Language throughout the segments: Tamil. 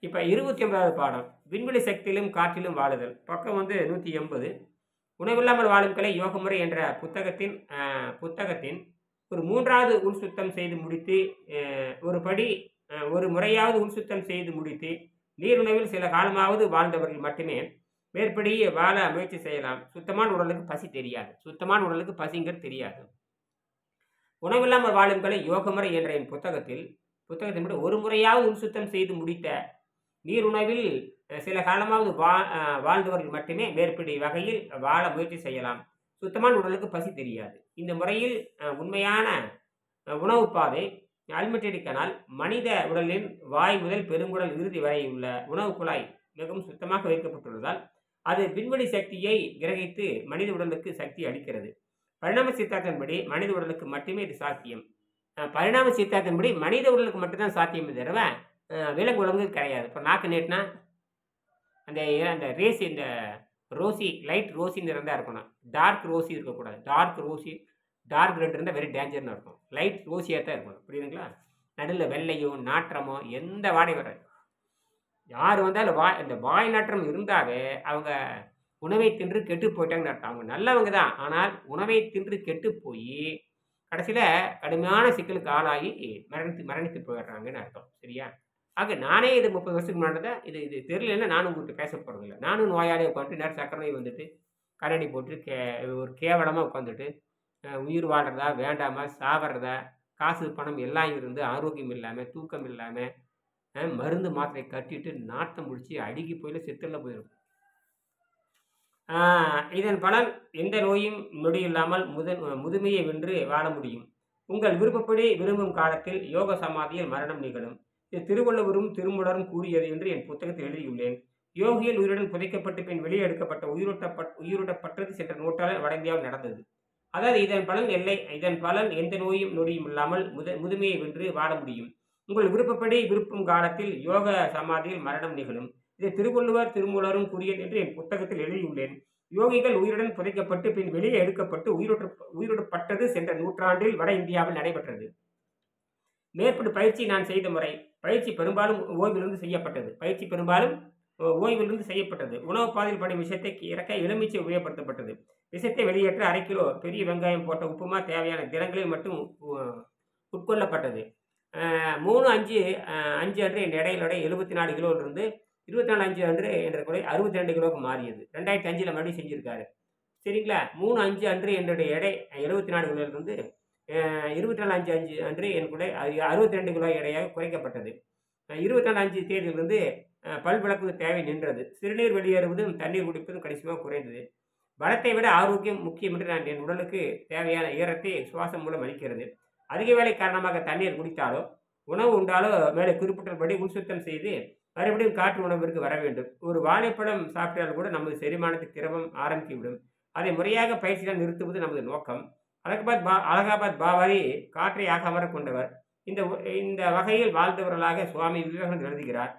இப்ப 29வது பாடம். விண்வெளி சக்தியிலும் காற்றிலும் வாழுதல். பக்கம் வந்து 180. உணவில்லாமல் வாழும் கலை யோகமுறை என்ற புத்தகத்தின் ஒரு 3வது உள் சுத்தம் செய்து முடித்து, ஒரு முறையாவது உள் சுத்தம் செய்து முடித்து, நீருணவில் சில காலமாவது வாழ்ந்தவர்கள் மட்டுமே மேற்படி வாழ முயற்சி செய்யலாம். சுத்தமான உடலுக்கு பசி தெரியாது. சுத்தமான உடலுக்கு பசிங்கிறது தெரியாது. உணவில்லாமல் வாழும் கலை யோகமுறை என்ற என் புத்தகத்தின்படி ஒரு முறையாவது உள் சுத்தம் செய்து முடித்த நீருணவில் சில காலமாவது வாழ்ந்தவர்கள் மட்டுமே மேற்படி வகையில் வாழ முயற்சி செய்யலாம். சுத்தமான உடலுக்கு பசி தெரியாது. இந்த முறையில் உண்மையான உணவு பாதை அலிமெண்டரி கனால் மனித உடலின் வாய் முதல் பெருங்குடல் இறுதி வரை உள்ள உணவு குழாய் மிகவும் சுத்தமாக வைக்கப்பட்டுள்ளதால் அது விண்வெளி சக்தியை கிரகித்து மனித உடலுக்கு சக்தி அளிக்கிறது. பரிணாம சித்தாந்தத்தின்படி மனித உடலுக்கு மட்டுமே இது சாத்தியம். பரிணாம சித்தாந்தத்தின்படி மனித உடலுக்கு மட்டும்தான் சாத்தியம் தவிர விலங்கு உடம்புக்கு கிடையாது. இப்போ நாக்கு நீட்டினா அந்த ரேஸ், இந்த ரோசி லைட் ரோசி நிறம் தான் இருக்கணும். டார்க் ரோசி இருக்கக்கூடாது. டார்க் ரெட் இருந்தால் வெரி டேஞ்சர்னு இருக்கும். லைட் ரோசியாக தான் இருக்கணும். புரியுதுங்களா? நடுவில் வெள்ளையோ நாற்றமோ எந்த வாடை வராது. யார் வந்தாலும் இந்த வாய் நாற்றம் இருந்தாவே அவங்க உணவை தின்று கெட்டு போயிட்டாங்கன்னு அர்த்தம். அவங்க நல்லவங்க தான், ஆனால் உணவை தின்று கெட்டு போய் கடைசியில் கடுமையான சிக்கலுக்கு ஆளாகி மரணித்து போயிடுறாங்கன்னு அர்த்தம். சரியா? ஆக நானே இது 30 வருஷத்துக்கு முன்னாடி தான் இது தெரியலன்னா நானும் உங்கள்கிட்ட பேச போகிறதில்ல. நானும் நோயாளியை உட்காந்துட்டு நேரம் சக்கரை நோய் வந்துட்டு கண்ணாடி போட்டு ஒரு கேவலமாக உட்காந்துட்டு உயிர் வாழ்கிறதா வேண்டாமா சாவறதா காசு பணம் எல்லாம் இருந்து ஆரோக்கியம் இல்லாமல் தூக்கம் இல்லாமல் மருந்து மாத்திரை கட்டிட்டு நாட்டம் முடிச்சு அடுக்கி போயில செத்துல போயிடும். இதன் பலன் எந்த நோயும் நொடி இல்லாமல் முதுமையை வென்று வாழ முடியும். உங்கள் விருப்பப்படி விரும்பும் காலத்தில் யோக சமாதியில் மரணம் நிகழும். இது திருவள்ளுவரும் திருமூலரும் கூறியது என்று என் புத்தகத்தில் எழுதியுள்ளேன். யோகியில் உயிருடன் புதைக்கப்பட்டு பின் வெளியே எடுக்கப்பட்ட உயிரோட்டப்பட்டது சென்ற நூற்றாண்டில் வட இந்தியாவில் நடந்தது. அதாவது இதன் பலன் எந்த நோயும் நொடியும் இல்லாமல் முதுமையை வென்று வாழ முடியும். உங்கள் விருப்பப்படி விருப்பம் காலத்தில் யோக சமாதியில் மரணம் நிகழும். இதை திருவள்ளுவர் திருமூலரும் கூறியது என்று என் புத்தகத்தில் எழுதியுள்ளேன். யோகிகள் உயிருடன் புதைக்கப்பட்டு பின் வெளியே எடுக்கப்பட்டு உயிரோட்டப்பட்டது சென்ற நூற்றாண்டில் வட இந்தியாவில் நடைபெற்றது. மேற்படி பயிற்சி நான் செய்த முறை. பயிற்சி பெரும்பாலும் ஓய்விலிருந்து செய்யப்பட்டது. உணவு பாதையில் படும் விஷத்தை இறக்க எலுமிச்சை உபயோகப்படுத்தப்பட்டது. விஷத்தை வெளியேற்ற 1/2 கிலோ பெரிய வெங்காயம் போட்ட உப்புமா தேவையான தினங்களில் மட்டும் உட்கொள்ளப்பட்டது. 3/5 அன்று என் எடையிலோட 74 கிலோவிலிருந்து 24/5 அன்று என்ற கூட 62 கிலோவுக்கு மாறியது. 2005 மறுபடியும் செஞ்சிருக்காரு. சரிங்களா? 3/5 அன்று என்னுடைய எடை 74 கிலோவிலிருந்து 24/5 அன்று என் கூட 62 கிலோ எடையாக குறைக்கப்பட்டது. 24/5 தேதியிலிருந்து பல் விளக்குவது தேவை நின்றது. சிறுநீர் வெளியேறுவதும் தண்ணீர் குடிப்பதும் கணிசமாக குறைந்தது. பலத்தை விட ஆரோக்கியம் முக்கியம் என்று நான் என் உடலுக்கு தேவையான ஈரத்தை சுவாசம் மூலம் அளிக்கிறது. அதிக வேலை காரணமாக தண்ணீர் குடித்தாலோ உணவு உண்டாலோ மேலே குறிப்பிட்டபடி உள்சுத்தம் செய்து மறுபடியும் காற்று உணவிற்கு வர வேண்டும். ஒரு வாழைப்பழம் சாப்பிட்டால் கூட நமது செரிமானத்துக்கு திரவம் ஆரம்பித்துவிடும். அதை முறையாக பயிற்சியால் நிறுத்துவது நமது நோக்கம். அலகாபாத் பாபாரி காற்றை ஆகாமற கொண்டவர். இந்த வகையில் வாழ்ந்தவர்களாக சுவாமி விவேகானந்தர் எழுதுகிறார்.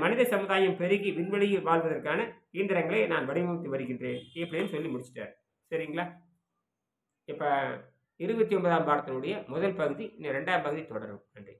மனித சமுதாயம் பெருகி விண்வெளியில் வாழ்வதற்கான இயந்திரங்களை நான் வடிவமைத்து வருகின்றேன் இப்படின்னு சொல்லி முடிச்சிட்டார். சரிங்களா? இப்போ 29ஆம் பாடத்தினுடைய முதல் பகுதி, 2ஆம் பகுதி தொடரும். நன்றி.